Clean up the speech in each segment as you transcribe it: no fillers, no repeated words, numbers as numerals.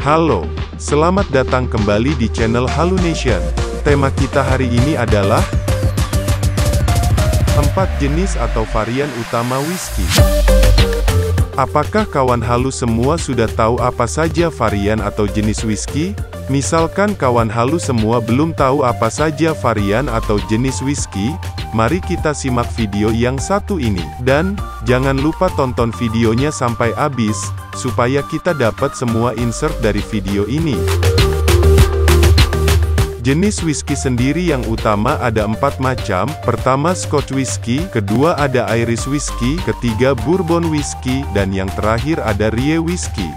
Halo, selamat datang kembali di channel Halunation. Tema kita hari ini adalah 4 jenis atau varian utama whisky. Apakah kawan halu semua sudah tahu apa saja varian atau jenis whisky? Misalkan kawan halu semua belum tahu apa saja varian atau jenis whisky, mari kita simak video yang satu ini. Dan, jangan lupa tonton videonya sampai habis, supaya kita dapat semua insert dari video ini. Jenis whisky sendiri yang utama ada 4 macam. Pertama Scotch whisky, kedua ada Irish whisky, ketiga Bourbon whisky, dan yang terakhir ada Rye whisky.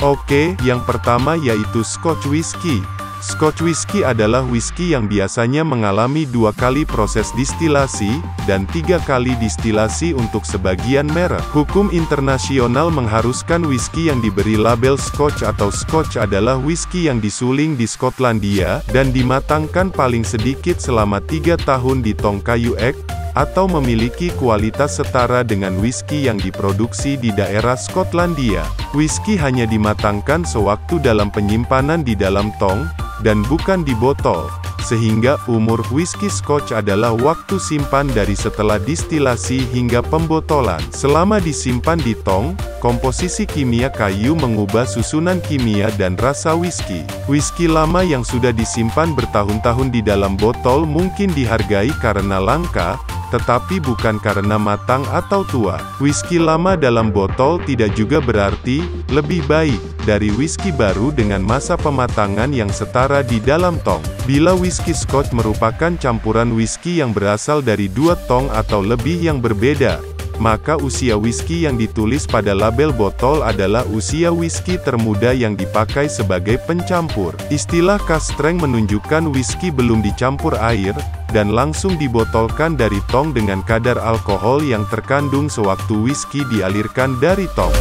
Oke, yang pertama yaitu Scotch whisky. Scotch whisky adalah whisky yang biasanya mengalami 2 kali proses distilasi, dan 3 kali distilasi untuk sebagian merek. Hukum internasional mengharuskan whisky yang diberi label Scotch atau Scotch adalah whisky yang disuling di Skotlandia, dan dimatangkan paling sedikit selama 3 tahun di tong kayu ek, atau memiliki kualitas setara dengan whisky yang diproduksi di daerah Skotlandia. Whisky hanya dimatangkan sewaktu dalam penyimpanan di dalam tong, dan bukan di botol, sehingga umur whisky Scotch adalah waktu simpan dari setelah distilasi hingga pembotolan. Selama disimpan di tong, komposisi kimia kayu mengubah susunan kimia dan rasa whisky. Whisky lama yang sudah disimpan bertahun-tahun di dalam botol mungkin dihargai karena langka, tetapi bukan karena matang atau tua. Whisky lama dalam botol tidak juga berarti lebih baik dari whisky baru dengan masa pematangan yang setara di dalam tong. Bila whisky Scotch merupakan campuran whisky yang berasal dari 2 tong atau lebih yang berbeda, maka usia whisky yang ditulis pada label botol adalah usia whisky termuda yang dipakai sebagai pencampur. Istilah cask strength menunjukkan whisky belum dicampur air, dan langsung dibotolkan dari tong dengan kadar alkohol yang terkandung sewaktu whisky dialirkan dari tong.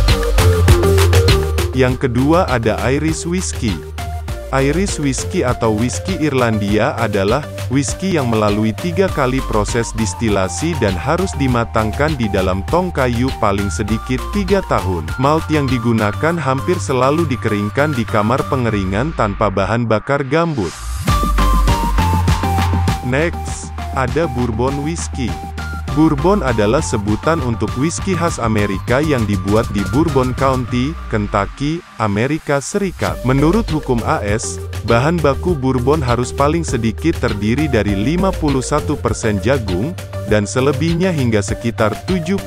Yang kedua ada Irish whisky. Irish whisky atau whisky Irlandia adalah whisky yang melalui 3 kali proses distilasi dan harus dimatangkan di dalam tong kayu paling sedikit 3 tahun. Malt yang digunakan hampir selalu dikeringkan di kamar pengeringan tanpa bahan bakar gambut. Next, ada Bourbon whisky. Bourbon adalah sebutan untuk whisky khas Amerika yang dibuat di Bourbon County, Kentucky, Amerika Serikat. Menurut hukum AS, bahan baku Bourbon harus paling sedikit terdiri dari 51% jagung, dan selebihnya hingga sekitar 70%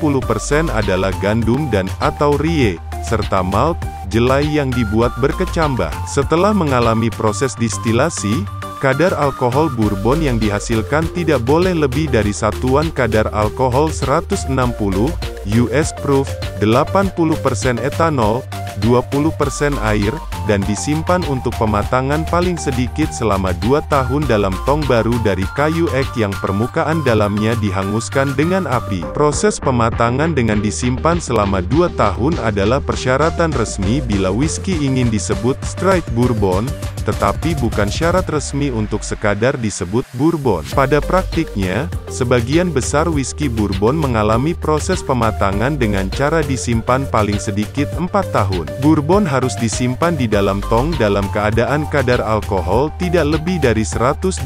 adalah gandum dan atau rye, serta malt, jelai yang dibuat berkecambah. Setelah mengalami proses distilasi, kadar alkohol Bourbon yang dihasilkan tidak boleh lebih dari satuan kadar alkohol 160 US proof, 80% etanol, 20% air, dan disimpan untuk pematangan paling sedikit selama 2 tahun dalam tong baru dari kayu ek yang permukaan dalamnya dihanguskan dengan api. Proses pematangan dengan disimpan selama 2 tahun adalah persyaratan resmi bila whisky ingin disebut straight Bourbon, tetapi bukan syarat resmi untuk sekadar disebut Bourbon. Pada praktiknya, sebagian besar whisky Bourbon mengalami proses pematangan dengan cara disimpan paling sedikit 4 tahun. Bourbon harus disimpan di dalam tong dalam keadaan kadar alkohol tidak lebih dari 125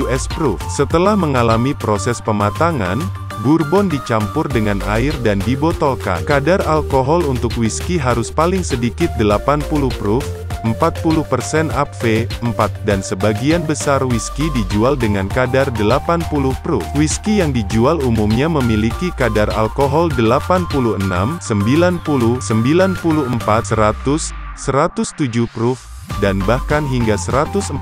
US proof. Setelah mengalami proses pematangan, Bourbon dicampur dengan air dan dibotolkan. Kadar alkohol untuk whisky harus paling sedikit 80 proof, 40% ABV, 4, dan sebagian besar whisky dijual dengan kadar 80 proof. Whisky yang dijual umumnya memiliki kadar alkohol 86, 90, 94, 100, 107 proof, dan bahkan hingga 142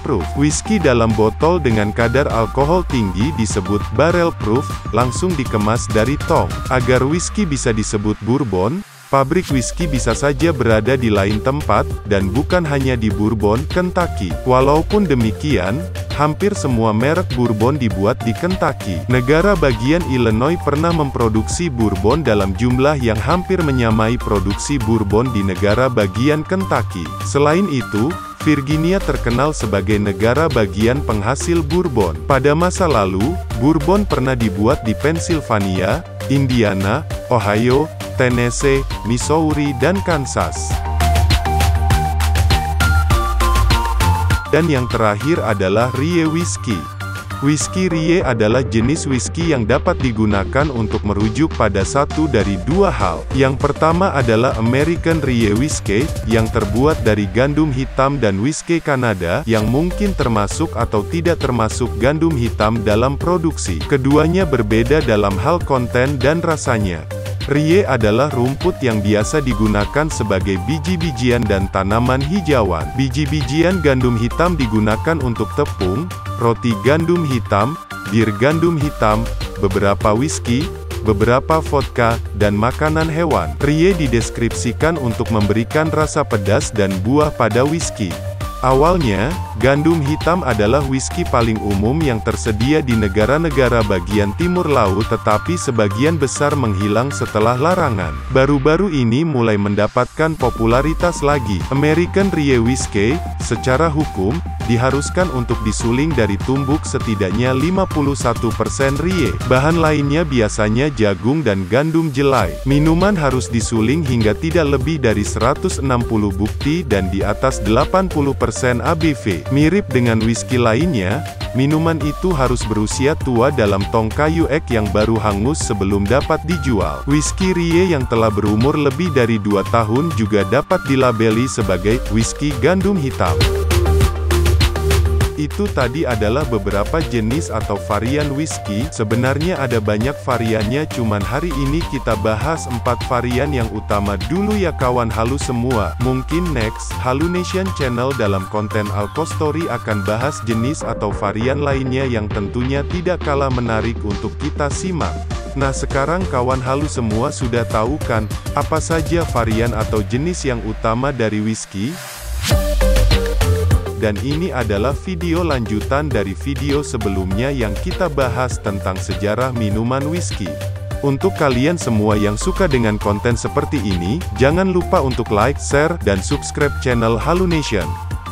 proof. Whisky dalam botol dengan kadar alkohol tinggi disebut barrel proof, langsung dikemas dari tong. Agar whisky bisa disebut Bourbon, pabrik whisky bisa saja berada di lain tempat, dan bukan hanya di Bourbon, Kentucky. Walaupun demikian, hampir semua merek Bourbon dibuat di Kentucky. Negara bagian Illinois pernah memproduksi Bourbon dalam jumlah yang hampir menyamai produksi Bourbon di negara bagian Kentucky. Selain itu, Virginia terkenal sebagai negara bagian penghasil Bourbon. Pada masa lalu, Bourbon pernah dibuat di Pennsylvania, Indiana, Ohio, Tennessee, Missouri dan Kansas. Dan yang terakhir adalah Rye Whisky. Whisky Rye adalah jenis whisky yang dapat digunakan untuk merujuk pada satu dari dua hal. Yang pertama adalah American Rye Whiskey, yang terbuat dari gandum hitam, dan whisky Kanada, yang mungkin termasuk atau tidak termasuk gandum hitam dalam produksi. Keduanya berbeda dalam hal konten dan rasanya. Rye adalah rumput yang biasa digunakan sebagai biji-bijian dan tanaman hijauan. Biji-bijian gandum hitam digunakan untuk tepung, roti gandum hitam, bir gandum hitam, beberapa whisky, beberapa vodka, dan makanan hewan. Rye dideskripsikan untuk memberikan rasa pedas dan buah pada whisky. Awalnya, gandum hitam adalah whisky paling umum yang tersedia di negara-negara bagian timur laut, tetapi sebagian besar menghilang setelah larangan. Baru-baru ini mulai mendapatkan popularitas lagi. American Rye Whiskey, secara hukum, diharuskan untuk disuling dari tumbuk setidaknya 51% Rye. Bahan lainnya biasanya jagung dan gandum jelai. Minuman harus disuling hingga tidak lebih dari 160 bukti dan di atas 80% ABV. Mirip dengan whisky lainnya, minuman itu harus berusia tua dalam tong kayu ek yang baru hangus sebelum dapat dijual. Whisky Rye yang telah berumur lebih dari 2 tahun juga dapat dilabeli sebagai whisky gandum hitam. Itu tadi adalah beberapa jenis atau varian whisky. Sebenarnya ada banyak variannya, cuman hari ini kita bahas 4 varian yang utama dulu ya kawan halu semua. Mungkin next, Halunation Channel dalam konten Alkostory akan bahas jenis atau varian lainnya yang tentunya tidak kalah menarik untuk kita simak. Nah sekarang kawan halu semua sudah tahu kan, apa saja varian atau jenis yang utama dari whisky? Dan ini adalah video lanjutan dari video sebelumnya yang kita bahas tentang sejarah minuman whisky. Untuk kalian semua yang suka dengan konten seperti ini, jangan lupa untuk like, share, dan subscribe channel Halunation.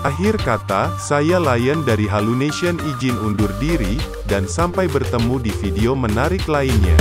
Akhir kata, saya Lion dari Halunation izin undur diri, dan sampai bertemu di video menarik lainnya.